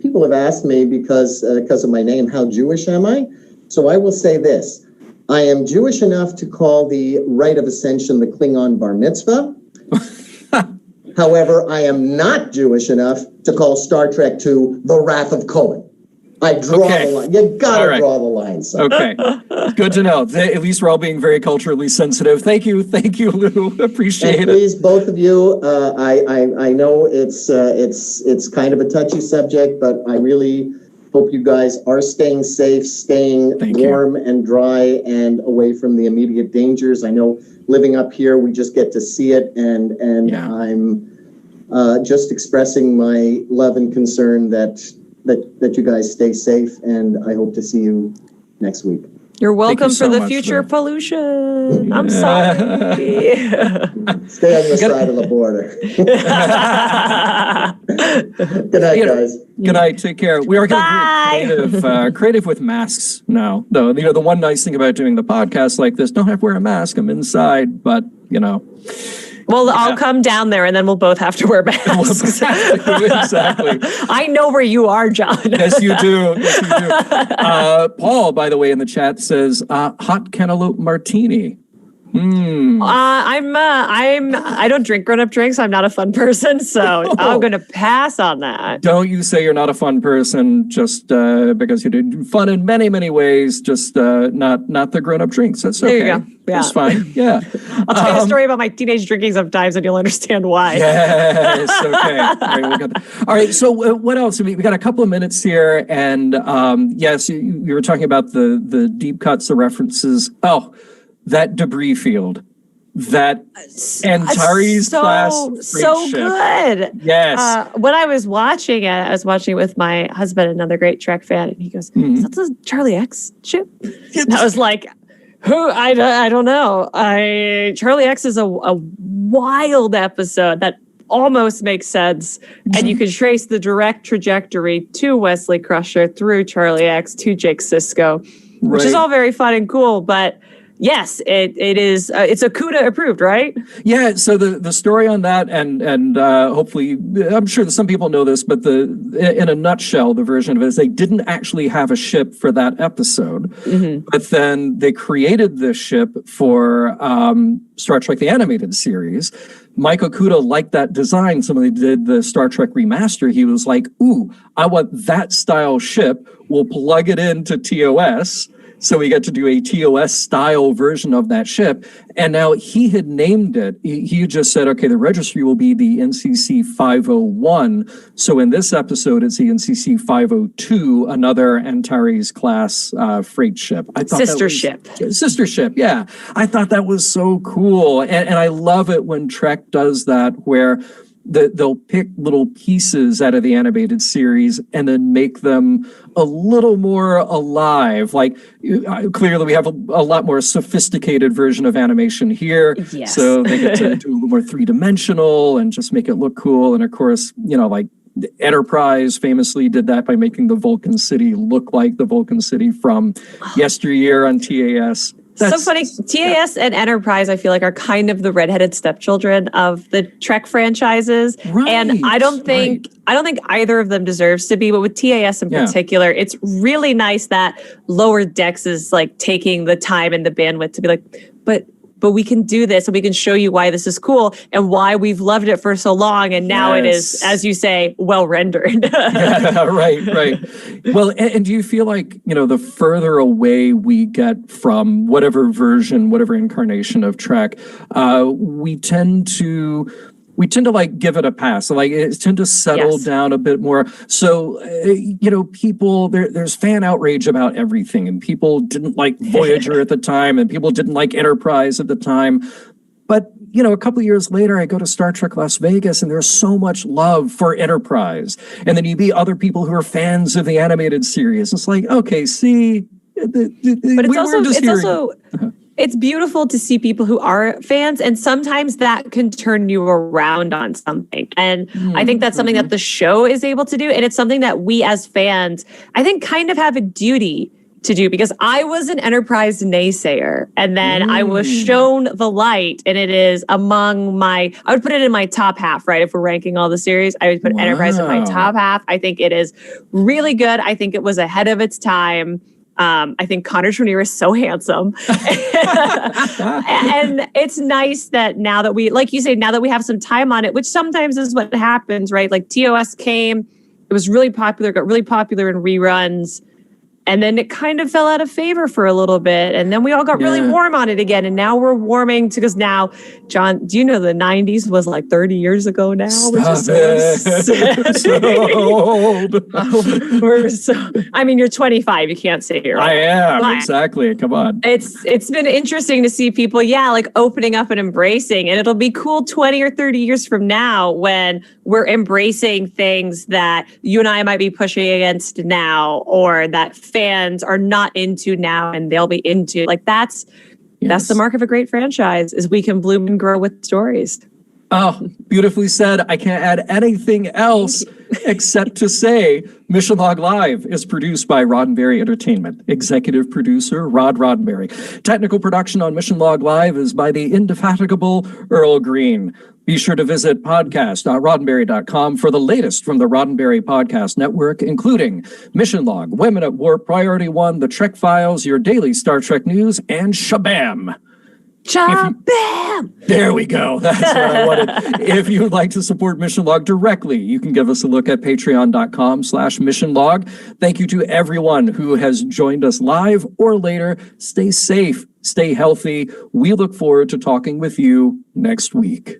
people have asked me because of my name, how Jewish am I? So I will say this. I am Jewish enough to call the rite of ascension the Klingon bar mitzvah. However, I am not Jewish enough to call Star Trek II the Wrath of Cohen. I draw the line. You gotta draw the line. So. Okay, good to know. At least we're all being very culturally sensitive. Thank you, Lou. Appreciate it. Please, both of you. I know it's kind of a touchy subject, but I really hope you guys are staying safe, staying warm and dry, and away from the immediate dangers. I know living up here, we just get to see it, and I'm just expressing my love and concern that you guys stay safe, and I hope to see you next week. You're welcome for the future pollution. I'm sorry. Stay on your side of the border. Good night, guys. Good night. Take care. We are going to do creative with masks now. Though, the one nice thing about doing the podcast like this, don't have to wear a mask. I'm inside, but Well, I'll come down there and then we'll both have to wear masks. Exactly. I know where you are, John. Yes, you do. Paul, by the way, in the chat says hot cantaloupe martini. I don't drink grown-up drinks. I'm not a fun person, so I'm going to pass on that. Don't you say you're not a fun person just because you do fun in many, many ways, just not the grown-up drinks. That's okay. There you go. Yeah. That's fine. Yeah. I'll tell you a story about my teenage drinking sometimes and you'll understand why. Yes. Okay. All right. So what else? We got a couple of minutes here. And yes, you were talking about the deep cuts, the references. Oh, that debris field. That Antares class so ship. Good. Yes. When I was watching it, I was watching it with my husband, another great Trek fan, and he goes, "Is that the Charlie X ship?" And I was like, "Who? I don't know." Charlie X is a wild episode that almost makes sense, and you can trace the direct trajectory to Wesley Crusher through Charlie X to Jake Sisko, which is all very fun and cool, but. Yes, it is. It's a CUDA approved, right? Yeah. So the story on that, and hopefully, I'm sure that some people know this, but in a nutshell, the version of it is they didn't actually have a ship for that episode, but then they created this ship for Star Trek: The Animated Series. Mike Okuda liked that design, so when they did the Star Trek remaster, he was like, "Ooh, I want that style ship. We'll plug it into TOS." So we got to do a TOS style version of that ship. And now he had named it. He just said, okay, the registry will be the NCC 501. So in this episode, it's the NCC 502, another Antares class freight ship. Sister ship. Yeah. I thought that was so cool. And I love it when Trek does that, where they'll pick little pieces out of the animated series and then make them a little more alive. Like clearly we have a lot more sophisticated version of animation here. Yes. So they get to do a little more three-dimensional and just make it look cool. And of course, like Enterprise famously did that by making the Vulcan City look like the Vulcan City from yesteryear on TAS. So funny. TAS and Enterprise, I feel like, are kind of the redheaded stepchildren of the Trek franchises. Right, and I don't think either of them deserves to be, but with TAS in particular, it's really nice that Lower Decks is like taking the time and the bandwidth to be like, but we can do this and we can show you why this is cool and why we've loved it for so long. And now it is, as you say, well rendered. Yeah, right. Well, and do you feel like, the further away we get from whatever version, whatever incarnation of Trek, we tend to we tend to like give it a pass. Like it tend to settle down a bit more. So, people, there's fan outrage about everything, and people didn't like Voyager at the time, and people didn't like Enterprise at the time. But, a couple of years later, I go to Star Trek Las Vegas, and there's so much love for Enterprise. And then you meet other people who are fans of the animated series. It's like, okay, see, but it's beautiful to see people who are fans, and sometimes that can turn you around on something. And I think that's something that the show is able to do. And it's something that we as fans, I think, kind of have a duty to do, because I was an Enterprise naysayer, and then I was shown the light, and it is among I would put it in my top half, right? If we're ranking all the series, I would put Enterprise in my top half. I think it is really good. I think it was ahead of its time. I think Connor Schwarzenegger is so handsome. And it's nice that now that like you say, now that we have some time on it, which sometimes is what happens, right? Like TOS came, it was really popular, got really popular in reruns. And then it kind of fell out of favor for a little bit. And then we all got really warm on it again. And now we're warming because now, John, do you know the 90s was like 30 years ago now? Stop it. So old. You're 25. You can't say you're old. I am. But exactly. Come on. It's been interesting to see people, like opening up and embracing. And it'll be cool 20 or 30 years from now when we're embracing things that you and I might be pushing against now, or that fans are not into now and they'll be into. Like that's the mark of a great franchise, is we can bloom and grow with stories. Oh, beautifully said. I can't add anything else except to say Mission Log Live is produced by Roddenberry Entertainment. Executive producer, Rod Roddenberry. Technical production on Mission Log Live is by the indefatigable Earl Green. Be sure to visit podcast.roddenberry.com for the latest from the Roddenberry Podcast Network, including Mission Log, Women at Warp, Priority One, The Trek Files, Your Daily Star Trek News, and Shabam! Shabam! There we go. That's what I wanted. If you would like to support Mission Log directly, you can give us a look at patreon.com/Mission Log. Thank you to everyone who has joined us live or later. Stay safe, stay healthy. We look forward to talking with you next week.